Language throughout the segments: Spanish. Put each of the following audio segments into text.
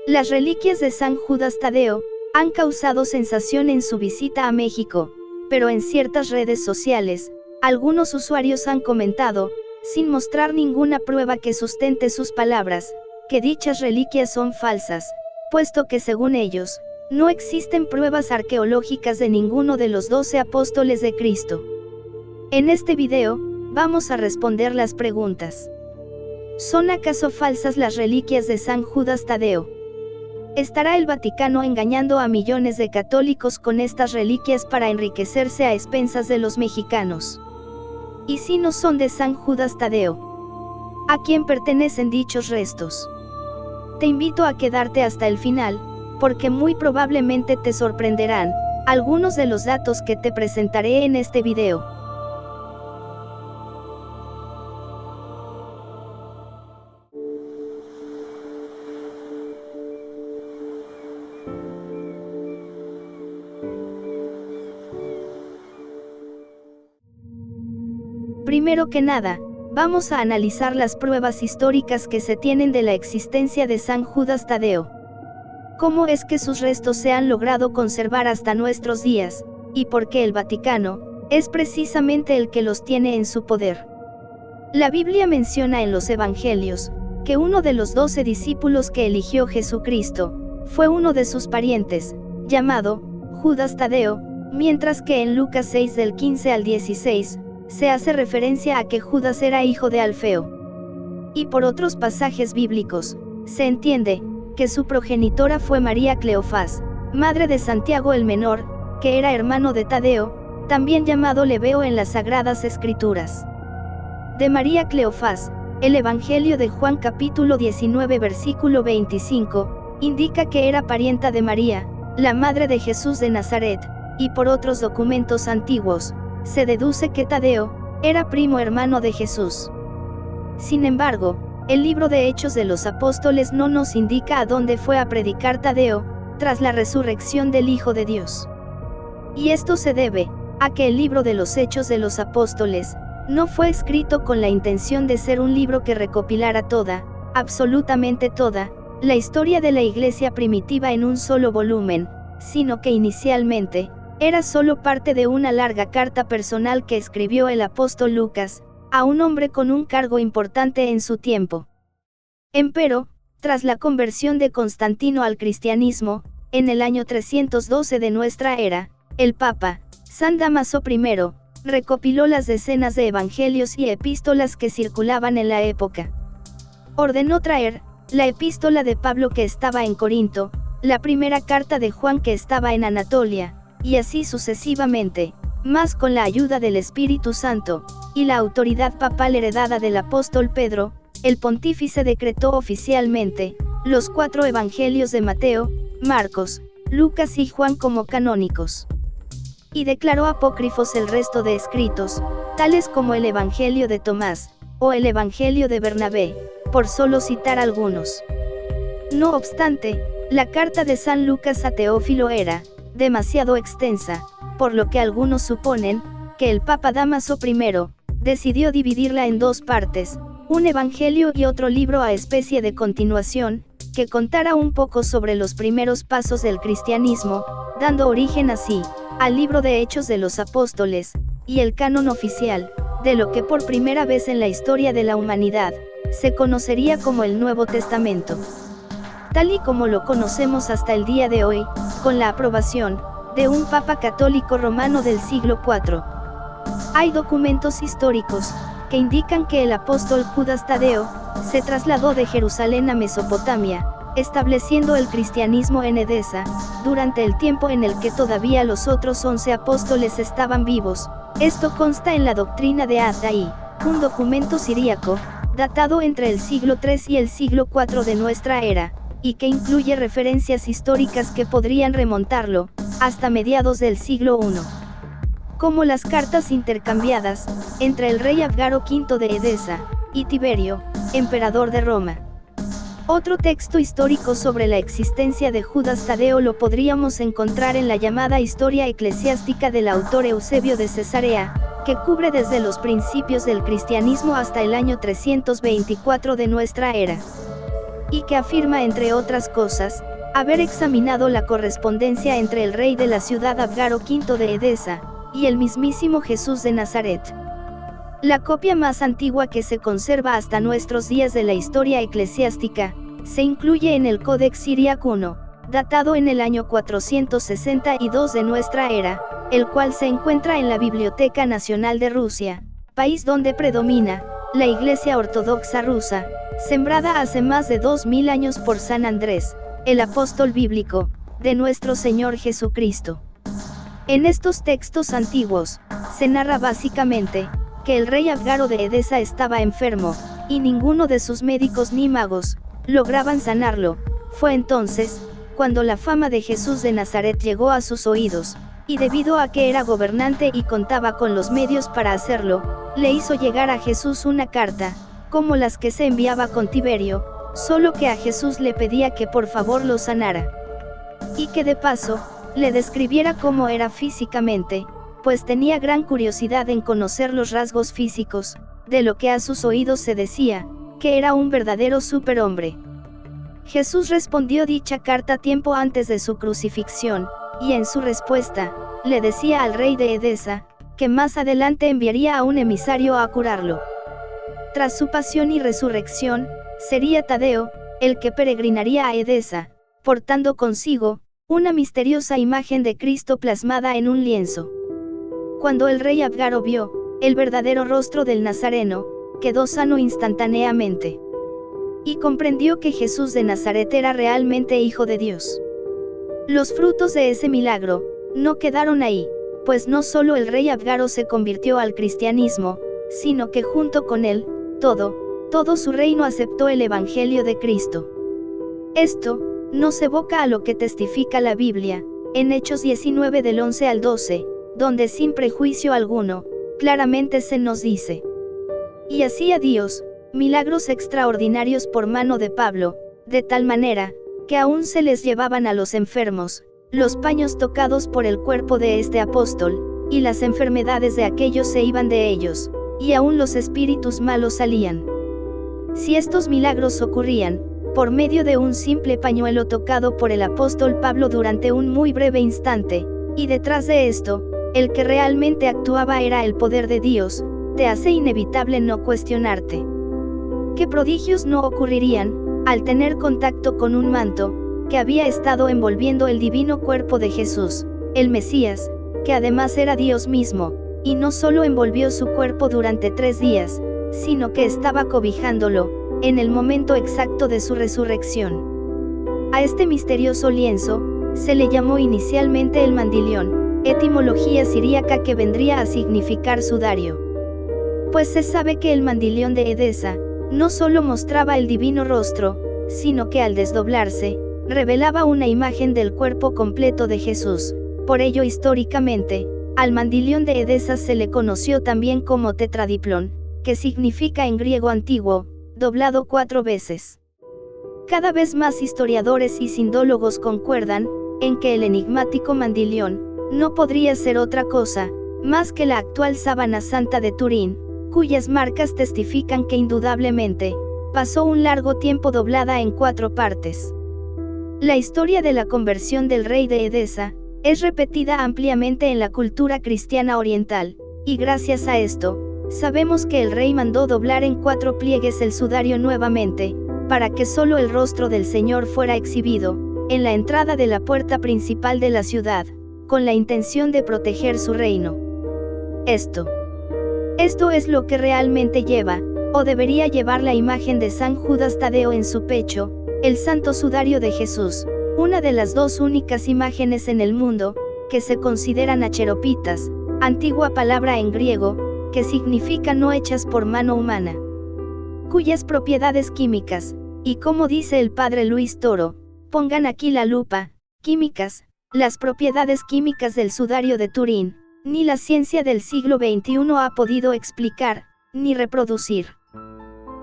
Las reliquias de San Judas Tadeo han causado sensación en su visita a México, pero en ciertas redes sociales, algunos usuarios han comentado, sin mostrar ninguna prueba que sustente sus palabras, que dichas reliquias son falsas, puesto que según ellos, no existen pruebas arqueológicas de ninguno de los 12 apóstoles de Cristo. En este video, vamos a responder las preguntas. ¿Son acaso falsas las reliquias de San Judas Tadeo? ¿Estará el Vaticano engañando a millones de católicos con estas reliquias para enriquecerse a expensas de los mexicanos? ¿Y si no son de San Judas Tadeo? ¿A quién pertenecen dichos restos? Te invito a quedarte hasta el final, porque muy probablemente te sorprenderán algunos de los datos que te presentaré en este video. Primero que nada, vamos a analizar las pruebas históricas que se tienen de la existencia de San Judas Tadeo. ¿Cómo es que sus restos se han logrado conservar hasta nuestros días, y por qué el Vaticano es precisamente el que los tiene en su poder? La Biblia menciona en los Evangelios que uno de los 12 discípulos que eligió Jesucristo fue uno de sus parientes, llamado Judas Tadeo, mientras que en Lucas 6 del 15 al 16, se hace referencia a que Judas era hijo de Alfeo. Y por otros pasajes bíblicos, se entiende que su progenitora fue María Cleofás, madre de Santiago el Menor, que era hermano de Tadeo, también llamado Lebeo en las Sagradas Escrituras. De María Cleofás, el Evangelio de Juan capítulo 19 versículo 25, indica que era parienta de María, la madre de Jesús de Nazaret, y por otros documentos antiguos, se deduce que Tadeo era primo hermano de Jesús. Sin embargo, el libro de Hechos de los Apóstoles no nos indica a dónde fue a predicar Tadeo, tras la resurrección del Hijo de Dios. Y esto se debe a que el libro de los Hechos de los Apóstoles no fue escrito con la intención de ser un libro que recopilara toda, absolutamente toda, la historia de la iglesia primitiva en un solo volumen, sino que inicialmente era solo parte de una larga carta personal que escribió el apóstol Lucas, a un hombre con un cargo importante en su tiempo. Empero, tras la conversión de Constantino al cristianismo, en el año 312 de nuestra era, el Papa, San Dámaso I, recopiló las decenas de evangelios y epístolas que circulaban en la época. Ordenó traer la epístola de Pablo que estaba en Corinto, la primera carta de Juan que estaba en Anatolia, y así sucesivamente, más con la ayuda del Espíritu Santo, y la autoridad papal heredada del apóstol Pedro, el pontífice decretó oficialmente los 4 evangelios de Mateo, Marcos, Lucas y Juan como canónicos. Y declaró apócrifos el resto de escritos, tales como el Evangelio de Tomás, o el Evangelio de Bernabé, por solo citar algunos. No obstante, la carta de San Lucas a Teófilo era demasiado extensa, por lo que algunos suponen que el Papa Dámaso I decidió dividirla en 2 partes, un evangelio y otro libro a especie de continuación, que contara un poco sobre los primeros pasos del cristianismo, dando origen así al libro de Hechos de los Apóstoles, y el canon oficial, de lo que por primera vez en la historia de la humanidad, se conocería como el Nuevo Testamento. Tal y como lo conocemos hasta el día de hoy, con la aprobación de un Papa católico romano del siglo IV. Hay documentos históricos que indican que el apóstol Judas Tadeo se trasladó de Jerusalén a Mesopotamia, estableciendo el cristianismo en Edesa, durante el tiempo en el que todavía los otros 11 apóstoles estaban vivos. Esto consta en la doctrina de Ad-Daí, un documento siríaco, datado entre el siglo III y el siglo IV de nuestra era, y que incluye referencias históricas que podrían remontarlo hasta mediados del siglo I. Como las cartas intercambiadas entre el rey Abgaro V de Edesa y Tiberio, emperador de Roma. Otro texto histórico sobre la existencia de Judas Tadeo lo podríamos encontrar en la llamada Historia Eclesiástica del autor Eusebio de Cesarea, que cubre desde los principios del cristianismo hasta el año 324 de nuestra era. y que afirma, entre otras cosas, haber examinado la correspondencia entre el rey de la ciudad Abgaro V de Edesa, y el mismísimo Jesús de Nazaret. La copia más antigua que se conserva hasta nuestros días de la historia eclesiástica, se incluye en el Codex Siriaco I, datado en el año 462 de nuestra era, el cual se encuentra en la Biblioteca Nacional de Rusia, país donde predomina la Iglesia Ortodoxa rusa, sembrada hace más de 2000 años por San Andrés, el apóstol bíblico, de nuestro Señor Jesucristo. En estos textos antiguos, se narra básicamente, que el rey Abgaro de Edesa estaba enfermo, y ninguno de sus médicos ni magos, lograban sanarlo. Fue entonces, cuando la fama de Jesús de Nazaret llegó a sus oídos, y debido a que era gobernante y contaba con los medios para hacerlo, le hizo llegar a Jesús una carta, como las que se enviaba con Tiberio, solo que a Jesús le pedía que por favor lo sanara. Y que de paso, le describiera cómo era físicamente, pues tenía gran curiosidad en conocer los rasgos físicos, de lo que a sus oídos se decía, que era un verdadero superhombre. Jesús respondió dicha carta tiempo antes de su crucifixión, y en su respuesta, le decía al rey de Edesa, que más adelante enviaría a un emisario a curarlo. Tras su pasión y resurrección, sería Tadeo, el que peregrinaría a Edesa, portando consigo, una misteriosa imagen de Cristo plasmada en un lienzo. Cuando el rey Abgaro vio el verdadero rostro del Nazareno, quedó sano instantáneamente. Y comprendió que Jesús de Nazaret era realmente Hijo de Dios. Los frutos de ese milagro no quedaron ahí, pues no solo el rey Abgaro se convirtió al cristianismo, sino que junto con él, todo su reino aceptó el Evangelio de Cristo. Esto nos evoca a lo que testifica la Biblia, en Hechos 19 del 11 al 12, donde sin prejuicio alguno, claramente se nos dice: y hacía Dios milagros extraordinarios por mano de Pablo, de tal manera, que aún se les llevaban a los enfermos, los paños tocados por el cuerpo de este apóstol, y las enfermedades de aquellos se iban de ellos, y aún los espíritus malos salían. Si estos milagros ocurrían, por medio de un simple pañuelo tocado por el apóstol Pablo durante un muy breve instante, y detrás de esto, el que realmente actuaba era el poder de Dios, te hace inevitable no cuestionarte. ¿Qué prodigios no ocurrirían, al tener contacto con un manto, que había estado envolviendo el divino cuerpo de Jesús, el Mesías, que además era Dios mismo, y no solo envolvió su cuerpo durante 3 días, sino que estaba cobijándolo, en el momento exacto de su resurrección? A este misterioso lienzo, se le llamó inicialmente el mandilión, etimología siríaca que vendría a significar sudario. Pues se sabe que el mandilión de Edesa, no solo mostraba el divino rostro, sino que al desdoblarse, revelaba una imagen del cuerpo completo de Jesús. Por ello históricamente, al mandilión de Edesa se le conoció también como tetradiplón, que significa en griego antiguo, doblado 4 veces. Cada vez más historiadores y sindólogos concuerdan, en que el enigmático mandilión, no podría ser otra cosa, más que la actual sábana santa de Turín, cuyas marcas testifican que indudablemente, pasó un largo tiempo doblada en 4 partes. La historia de la conversión del rey de Edesa, es repetida ampliamente en la cultura cristiana oriental, y gracias a esto, sabemos que el rey mandó doblar en 4 pliegues el sudario nuevamente, para que solo el rostro del Señor fuera exhibido, en la entrada de la puerta principal de la ciudad, con la intención de proteger su reino. Esto es lo que realmente lleva, o debería llevar la imagen de San Judas Tadeo en su pecho, el santo sudario de Jesús, una de las 2 únicas imágenes en el mundo, que se consideran acheropitas, antigua palabra en griego, que significa no hechas por mano humana, cuyas propiedades químicas, y como dice el padre Luis Toro, pongan aquí la lupa, químicas, las propiedades químicas del sudario de Turín, ni la ciencia del siglo XXI ha podido explicar, ni reproducir.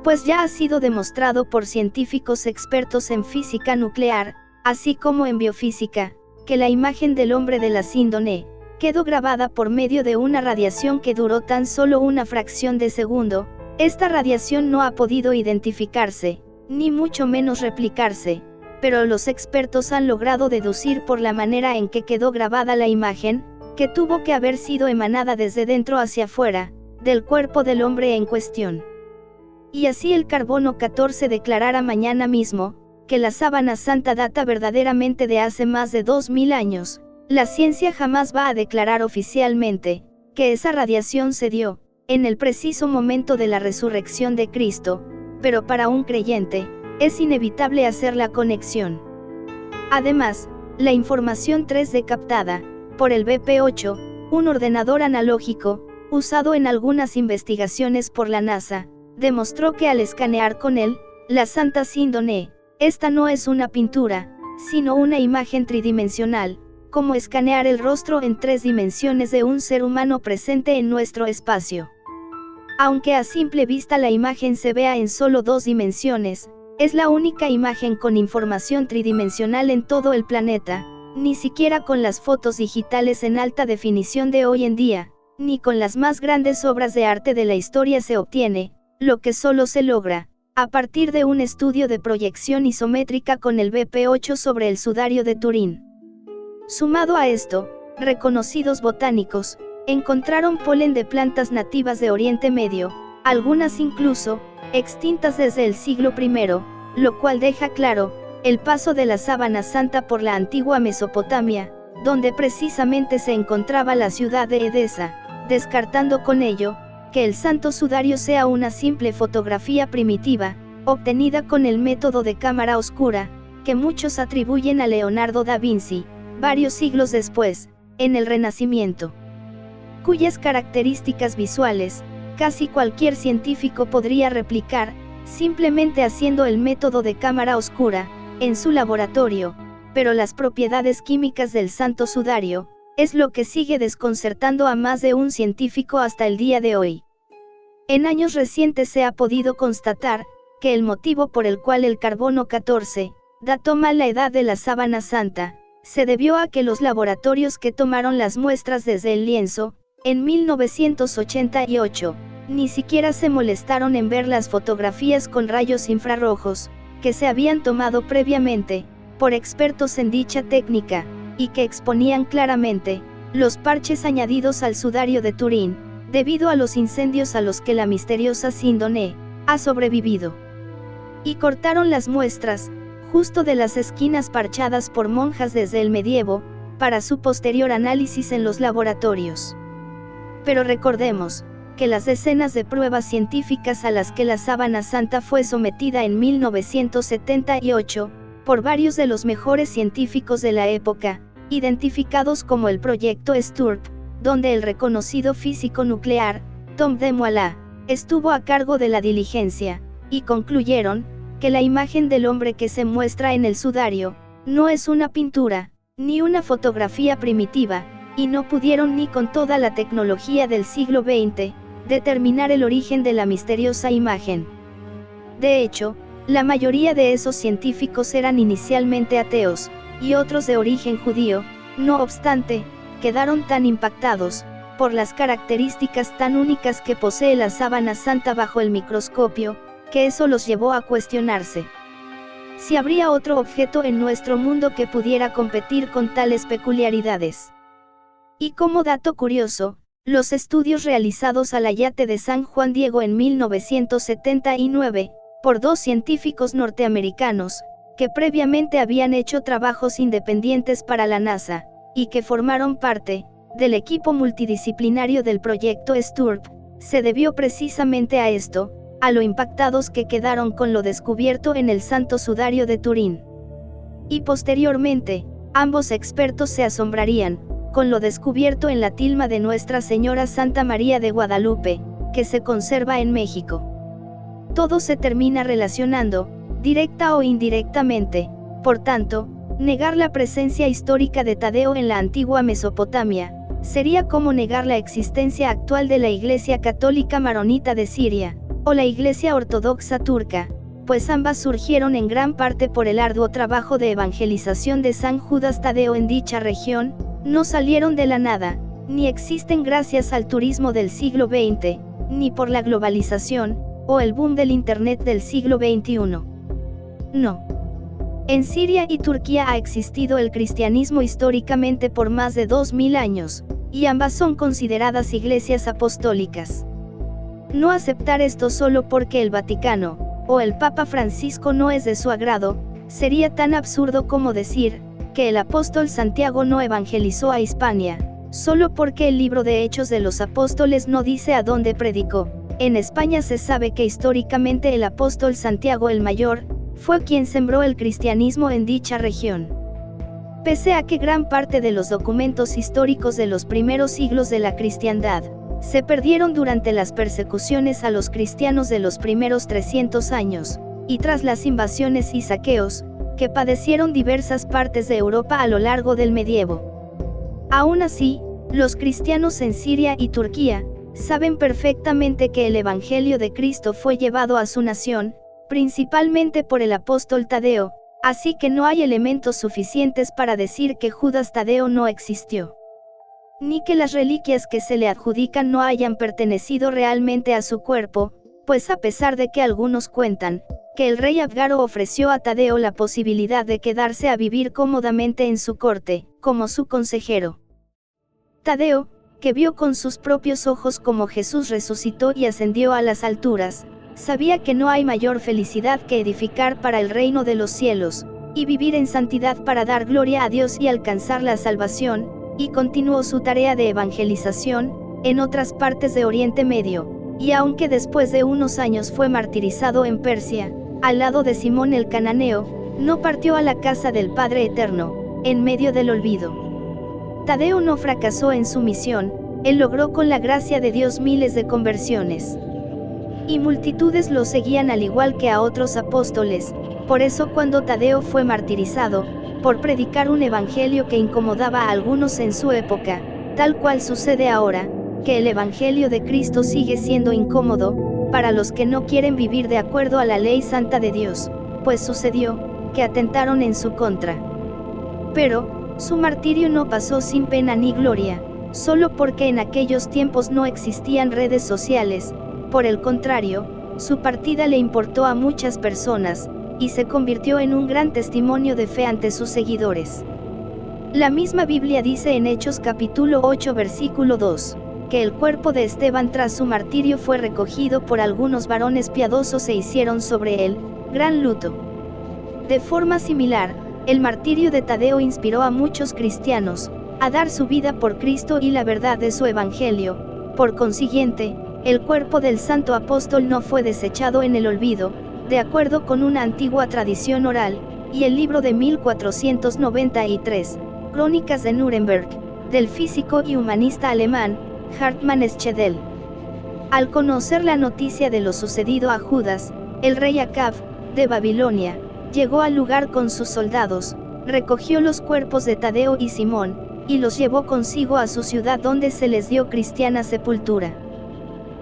Pues ya ha sido demostrado por científicos expertos en física nuclear, así como en biofísica, que la imagen del hombre de la síndone, quedó grabada por medio de una radiación que duró tan solo una fracción de segundo. Esta radiación no ha podido identificarse, ni mucho menos replicarse, pero los expertos han logrado deducir por la manera en que quedó grabada la imagen, que tuvo que haber sido emanada desde dentro hacia afuera, del cuerpo del hombre en cuestión. Y así el carbono 14 declarara mañana mismo, que la sábana santa data verdaderamente de hace más de 2000 años, la ciencia jamás va a declarar oficialmente, que esa radiación se dio, en el preciso momento de la resurrección de Cristo, pero para un creyente, es inevitable hacer la conexión. Además, la información 3D captada, por el BP-8, un ordenador analógico, usado en algunas investigaciones por la NASA, demostró que al escanear con él, la Santa Síndone, esta no es una pintura, sino una imagen tridimensional, como escanear el rostro en 3 dimensiones de un ser humano presente en nuestro espacio. Aunque a simple vista la imagen se vea en solo 2 dimensiones, es la única imagen con información tridimensional en todo el planeta, ni siquiera con las fotos digitales en alta definición de hoy en día, ni con las más grandes obras de arte de la historia se obtiene, lo que solo se logra, a partir de un estudio de proyección isométrica con el BP-8 sobre el sudario de Turín. Sumado a esto, reconocidos botánicos, encontraron polen de plantas nativas de Oriente Medio, algunas incluso, extintas desde el siglo I, lo cual deja claro, el paso de la sábana santa por la antigua Mesopotamia, donde precisamente se encontraba la ciudad de Edesa, descartando con ello, que el santo sudario sea una simple fotografía primitiva, obtenida con el método de cámara oscura, que muchos atribuyen a Leonardo da Vinci, varios siglos después, en el Renacimiento, cuyas características visuales, casi cualquier científico podría replicar, simplemente haciendo el método de cámara oscura, en su laboratorio, pero las propiedades químicas del santo sudario, es lo que sigue desconcertando a más de un científico hasta el día de hoy. En años recientes se ha podido constatar, que el motivo por el cual el carbono 14, dató mal la edad de la sábana santa, se debió a que los laboratorios que tomaron las muestras desde el lienzo, en 1988, ni siquiera se molestaron en ver las fotografías con rayos infrarrojos, que se habían tomado previamente, por expertos en dicha técnica, y que exponían claramente, los parches añadidos al sudario de Turín, debido a los incendios a los que la misteriosa Síndone, ha sobrevivido. Y cortaron las muestras, justo de las esquinas parchadas por monjas desde el medievo, para su posterior análisis en los laboratorios. Pero recordemos, que las decenas de pruebas científicas a las que la sábana santa fue sometida en 1978, por varios de los mejores científicos de la época, identificados como el Proyecto STURP, donde el reconocido físico nuclear, Tom de Moala, estuvo a cargo de la diligencia, y concluyeron, que la imagen del hombre que se muestra en el sudario, no es una pintura, ni una fotografía primitiva, y no pudieron ni con toda la tecnología del siglo XX, determinar el origen de la misteriosa imagen. De hecho, la mayoría de esos científicos eran inicialmente ateos, y otros de origen judío, no obstante, quedaron tan impactados, por las características tan únicas que posee la sábana santa bajo el microscopio, que eso los llevó a cuestionarse si habría otro objeto en nuestro mundo que pudiera competir con tales peculiaridades. Y como dato curioso, los estudios realizados al yate de San Juan Diego en 1979, por 2 científicos norteamericanos, que previamente habían hecho trabajos independientes para la NASA, y que formaron parte del equipo multidisciplinario del proyecto STURP, se debió precisamente a esto, a lo impactados que quedaron con lo descubierto en el Santo Sudario de Turín. Y posteriormente, ambos expertos se asombrarían, con lo descubierto en la tilma de Nuestra Señora Santa María de Guadalupe, que se conserva en México. Todo se termina relacionando, directa o indirectamente, por tanto, negar la presencia histórica de Tadeo en la antigua Mesopotamia, sería como negar la existencia actual de la Iglesia Católica Maronita de Siria, o la Iglesia Ortodoxa Turca, pues ambas surgieron en gran parte por el arduo trabajo de evangelización de San Judas Tadeo en dicha región, no salieron de la nada, ni existen gracias al turismo del siglo XX, ni por la globalización, o el boom del Internet del siglo XXI. No. En Siria y Turquía ha existido el cristianismo históricamente por más de 2000 años, y ambas son consideradas iglesias apostólicas. No aceptar esto solo porque el Vaticano, o el Papa Francisco no es de su agrado, sería tan absurdo como decir, que el apóstol Santiago no evangelizó a Hispania, solo porque el libro de Hechos de los Apóstoles no dice a dónde predicó. En España se sabe que históricamente el apóstol Santiago el Mayor, fue quien sembró el cristianismo en dicha región. Pese a que gran parte de los documentos históricos de los primeros siglos de la cristiandad, se perdieron durante las persecuciones a los cristianos de los primeros 300 años, y tras las invasiones y saqueos, que padecieron diversas partes de Europa a lo largo del medievo. Aún así, los cristianos en Siria y Turquía, saben perfectamente que el Evangelio de Cristo fue llevado a su nación, principalmente por el apóstol Tadeo, así que no hay elementos suficientes para decir que Judas Tadeo no existió. Ni que las reliquias que se le adjudican no hayan pertenecido realmente a su cuerpo, pues a pesar de que algunos cuentan, que el rey Abgaro ofreció a Tadeo la posibilidad de quedarse a vivir cómodamente en su corte, como su consejero. Tadeo, que vio con sus propios ojos cómo Jesús resucitó y ascendió a las alturas, sabía que no hay mayor felicidad que edificar para el reino de los cielos, y vivir en santidad para dar gloria a Dios y alcanzar la salvación, y continuó su tarea de evangelización, en otras partes de Oriente Medio, y aunque después de unos años fue martirizado en Persia, al lado de Simón el Cananeo, no partió a la casa del Padre Eterno, en medio del olvido. Tadeo no fracasó en su misión, él logró con la gracia de Dios miles de conversiones. Y multitudes lo seguían al igual que a otros apóstoles, por eso cuando Tadeo fue martirizado, por predicar un evangelio que incomodaba a algunos en su época, tal cual sucede ahora, que el evangelio de Cristo sigue siendo incómodo, para los que no quieren vivir de acuerdo a la ley santa de Dios, pues sucedió, que atentaron en su contra. Pero, su martirio no pasó sin pena ni gloria, solo porque en aquellos tiempos no existían redes sociales, por el contrario, su partida le importó a muchas personas, y se convirtió en un gran testimonio de fe ante sus seguidores. La misma Biblia dice en Hechos capítulo 8 versículo 2, que el cuerpo de Esteban tras su martirio fue recogido por algunos varones piadosos e hicieron sobre él gran luto. De forma similar, el martirio de Tadeo inspiró a muchos cristianos a dar su vida por Cristo y la verdad de su evangelio. Por consiguiente, el cuerpo del santo apóstol no fue desechado en el olvido, de acuerdo con una antigua tradición oral, y el libro de 1493, Crónicas de Nuremberg, del físico y humanista alemán, Hartmann Schedel. Al conocer la noticia de lo sucedido a Judas, el rey Acab, de Babilonia, llegó al lugar con sus soldados, recogió los cuerpos de Tadeo y Simón, y los llevó consigo a su ciudad donde se les dio cristiana sepultura.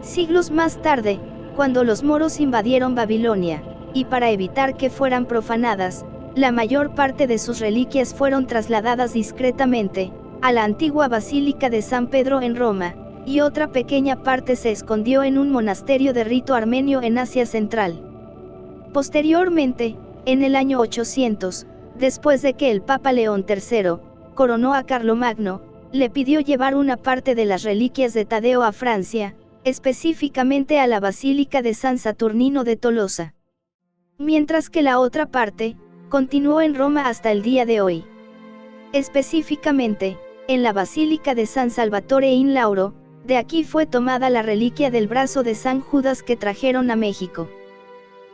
Siglos más tarde, cuando los moros invadieron Babilonia, y para evitar que fueran profanadas, la mayor parte de sus reliquias fueron trasladadas discretamente a la antigua Basílica de San Pedro en Roma, y otra pequeña parte se escondió en un monasterio de rito armenio en Asia Central. Posteriormente, en el año 800, después de que el Papa León III coronó a Carlomagno, le pidió llevar una parte de las reliquias de Tadeo a Francia, específicamente a la Basílica de San Saturnino de Tolosa. Mientras que la otra parte, continuó en Roma hasta el día de hoy. Específicamente, en la Basílica de San Salvatore in Lauro, de aquí fue tomada la reliquia del brazo de San Judas que trajeron a México.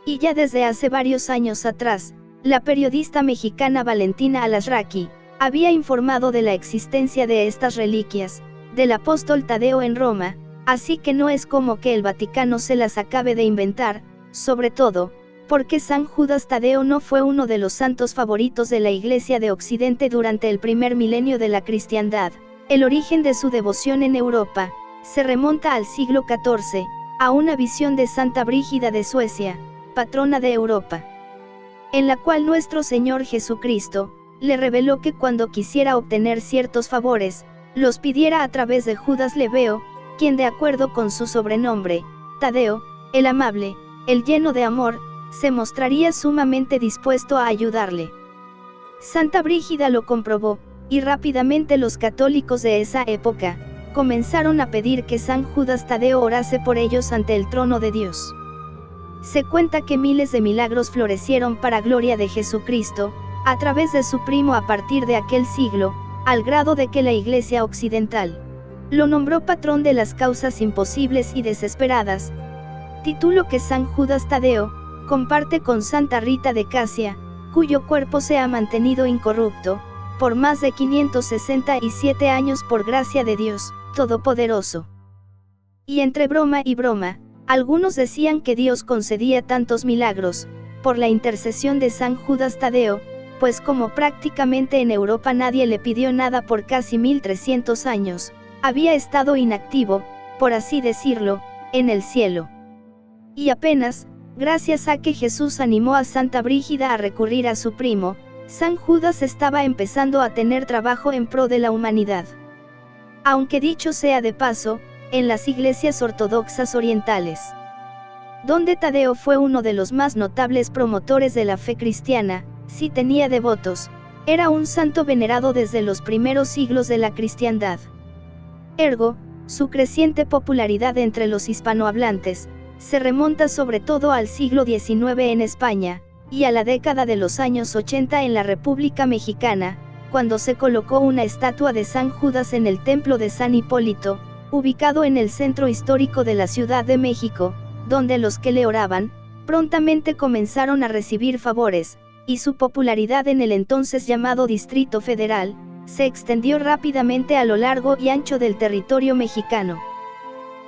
Y ya desde hace varios años atrás, la periodista mexicana Valentina Alasraqui había informado de la existencia de estas reliquias, del apóstol Tadeo en Roma, así que no es como que el Vaticano se las acabe de inventar, sobre todo, porque San Judas Tadeo no fue uno de los santos favoritos de la Iglesia de Occidente durante el primer milenio de la cristiandad. El origen de su devoción en Europa se remonta al siglo XIV, a una visión de Santa Brígida de Suecia, patrona de Europa, en la cual nuestro Señor Jesucristo le reveló que cuando quisiera obtener ciertos favores, los pidiera a través de Judas Leveo, quien de acuerdo con su sobrenombre, Tadeo, el amable, el lleno de amor, se mostraría sumamente dispuesto a ayudarle. Santa Brígida lo comprobó, y rápidamente los católicos de esa época comenzaron a pedir que San Judas Tadeo orase por ellos ante el trono de Dios. Se cuenta que miles de milagros florecieron para gloria de Jesucristo, a través de su primo a partir de aquel siglo, al grado de que la Iglesia Occidental lo nombró patrón de las causas imposibles y desesperadas, título que San Judas Tadeo comparte con Santa Rita de Casia, cuyo cuerpo se ha mantenido incorrupto por más de 567 años por gracia de Dios Todopoderoso. Y entre broma y broma, algunos decían que Dios concedía tantos milagros por la intercesión de San Judas Tadeo, pues como prácticamente en Europa nadie le pidió nada por casi 1300 años, había estado inactivo, por así decirlo, en el cielo. Y apenas, gracias a que Jesús animó a Santa Brígida a recurrir a su primo, San Judas estaba empezando a tener trabajo en pro de la humanidad. Aunque dicho sea de paso, en las iglesias ortodoxas orientales, donde Tadeo fue uno de los más notables promotores de la fe cristiana, sí tenía devotos, era un santo venerado desde los primeros siglos de la cristiandad. Ergo, su creciente popularidad entre los hispanohablantes se remonta sobre todo al siglo XIX en España, y a la década de los años 80 en la República Mexicana, cuando se colocó una estatua de San Judas en el templo de San Hipólito, ubicado en el centro histórico de la Ciudad de México, donde los que le oraban, prontamente comenzaron a recibir favores, y su popularidad en el entonces llamado Distrito Federal, se extendió rápidamente a lo largo y ancho del territorio mexicano.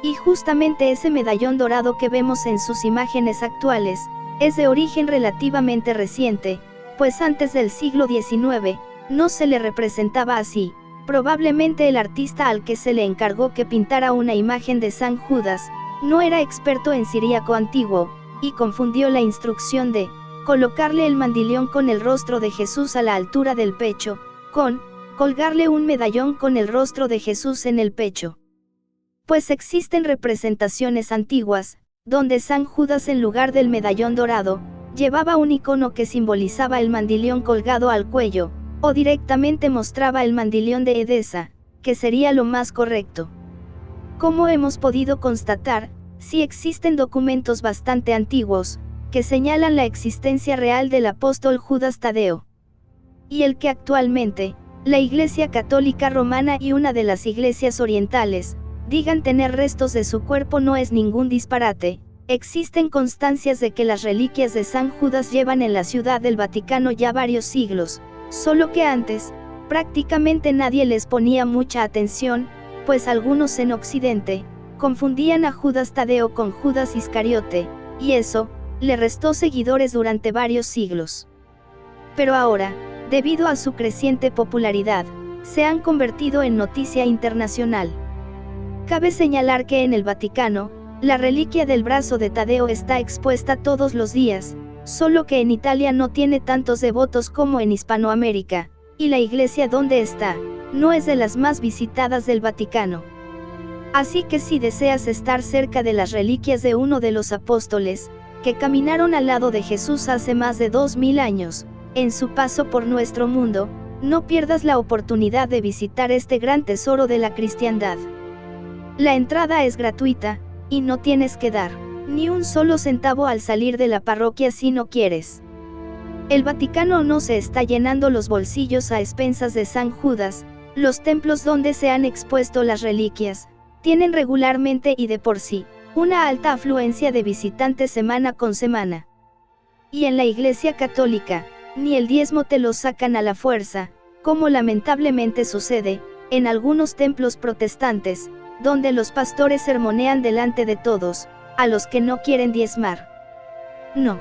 Y justamente ese medallón dorado que vemos en sus imágenes actuales, es de origen relativamente reciente, pues antes del siglo XIX, no se le representaba así. Probablemente el artista al que se le encargó que pintara una imagen de San Judas, no era experto en siríaco antiguo, y confundió la instrucción de colocarle el mandilión con el rostro de Jesús a la altura del pecho, con colgarle un medallón con el rostro de Jesús en el pecho. Pues existen representaciones antiguas, donde San Judas en lugar del medallón dorado, llevaba un icono que simbolizaba el mandilión colgado al cuello, o directamente mostraba el mandilión de Edesa, que sería lo más correcto. Como hemos podido constatar, sí existen documentos bastante antiguos, que señalan la existencia real del apóstol Judas Tadeo. Y el que actualmente, la Iglesia Católica Romana y una de las iglesias orientales, digan tener restos de su cuerpo no es ningún disparate. Existen constancias de que las reliquias de San Judas llevan en la Ciudad del Vaticano ya varios siglos, solo que antes, prácticamente nadie les ponía mucha atención, pues algunos en Occidente, confundían a Judas Tadeo con Judas Iscariote, y eso, le restó seguidores durante varios siglos. Pero ahora, debido a su creciente popularidad, se han convertido en noticia internacional. Cabe señalar que en el Vaticano, la reliquia del brazo de Tadeo está expuesta todos los días, solo que en Italia no tiene tantos devotos como en Hispanoamérica, y la iglesia donde está, no es de las más visitadas del Vaticano. Así que si deseas estar cerca de las reliquias de uno de los apóstoles, que caminaron al lado de Jesús hace más de 2000 años, en su paso por nuestro mundo, no pierdas la oportunidad de visitar este gran tesoro de la cristiandad. La entrada es gratuita, y no tienes que dar ni un solo centavo al salir de la parroquia si no quieres. El Vaticano no se está llenando los bolsillos a expensas de San Judas. Los templos donde se han expuesto las reliquias, tienen regularmente y de por sí, una alta afluencia de visitantes semana con semana. Y en la Iglesia Católica, ni el diezmo te lo sacan a la fuerza, como lamentablemente sucede en algunos templos protestantes, donde los pastores sermonean delante de todos, a los que no quieren diezmar. No.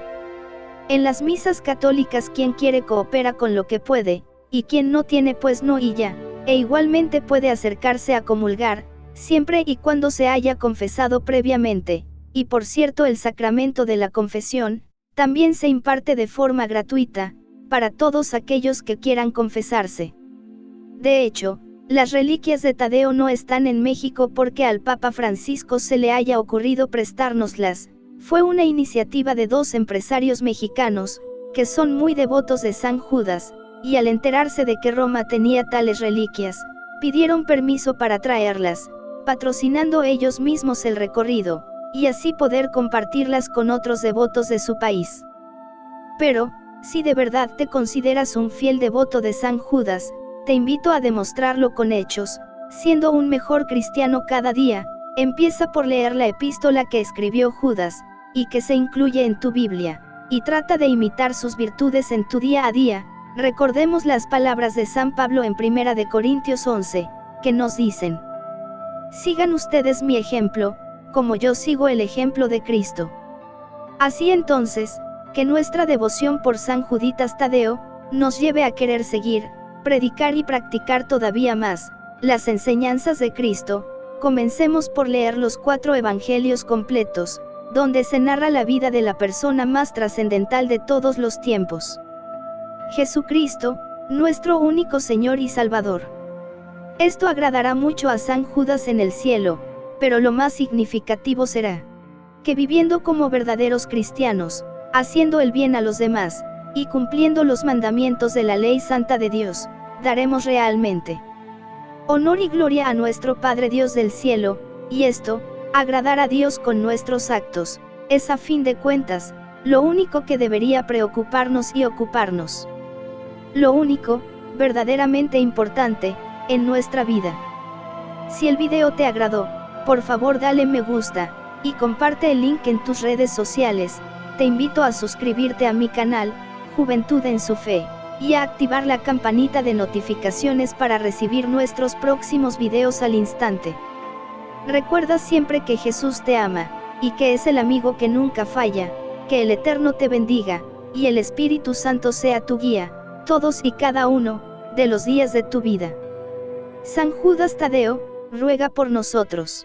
En las misas católicas quien quiere coopera con lo que puede, y quien no tiene pues no y ya, e igualmente puede acercarse a comulgar, siempre y cuando se haya confesado previamente, y por cierto el sacramento de la confesión, también se imparte de forma gratuita, para todos aquellos que quieran confesarse. De hecho, las reliquias de Tadeo no están en México porque al Papa Francisco se le haya ocurrido prestárnoslas, Fue una iniciativa de dos empresarios mexicanos, que son muy devotos de San Judas, y al enterarse de que Roma tenía tales reliquias, pidieron permiso para traerlas, patrocinando ellos mismos el recorrido, y así poder compartirlas con otros devotos de su país. Pero, si de verdad te consideras un fiel devoto de San Judas, te invito a demostrarlo con hechos, siendo un mejor cristiano cada día. Empieza por leer la epístola que escribió Judas, y que se incluye en tu Biblia, y trata de imitar sus virtudes en tu día a día. Recordemos las palabras de San Pablo en 1 de Corintios 11, que nos dicen: sigan ustedes mi ejemplo, como yo sigo el ejemplo de Cristo. Así entonces, que nuestra devoción por San Juditas Tadeo nos lleve a querer seguir, predicar y practicar todavía más las enseñanzas de Cristo. Comencemos por leer los 4 evangelios completos, donde se narra la vida de la persona más trascendental de todos los tiempos: Jesucristo, nuestro único Señor y Salvador. Esto agradará mucho a San Judas en el cielo, pero lo más significativo será que viviendo como verdaderos cristianos, haciendo el bien a los demás, y cumpliendo los mandamientos de la ley santa de Dios, daremos realmente honor y gloria a nuestro Padre Dios del cielo, y esto, agradar a Dios con nuestros actos, es a fin de cuentas, lo único que debería preocuparnos y ocuparnos. Lo único, verdaderamente importante, en nuestra vida. Si el video te agradó, por favor dale me gusta, y comparte el link en tus redes sociales. Te invito a suscribirte a mi canal, Juventud en su Fe, y a activar la campanita de notificaciones para recibir nuestros próximos videos al instante. Recuerda siempre que Jesús te ama, y que es el amigo que nunca falla. Que el Eterno te bendiga, y el Espíritu Santo sea tu guía, todos y cada uno de los días de tu vida. San Judas Tadeo, ruega por nosotros.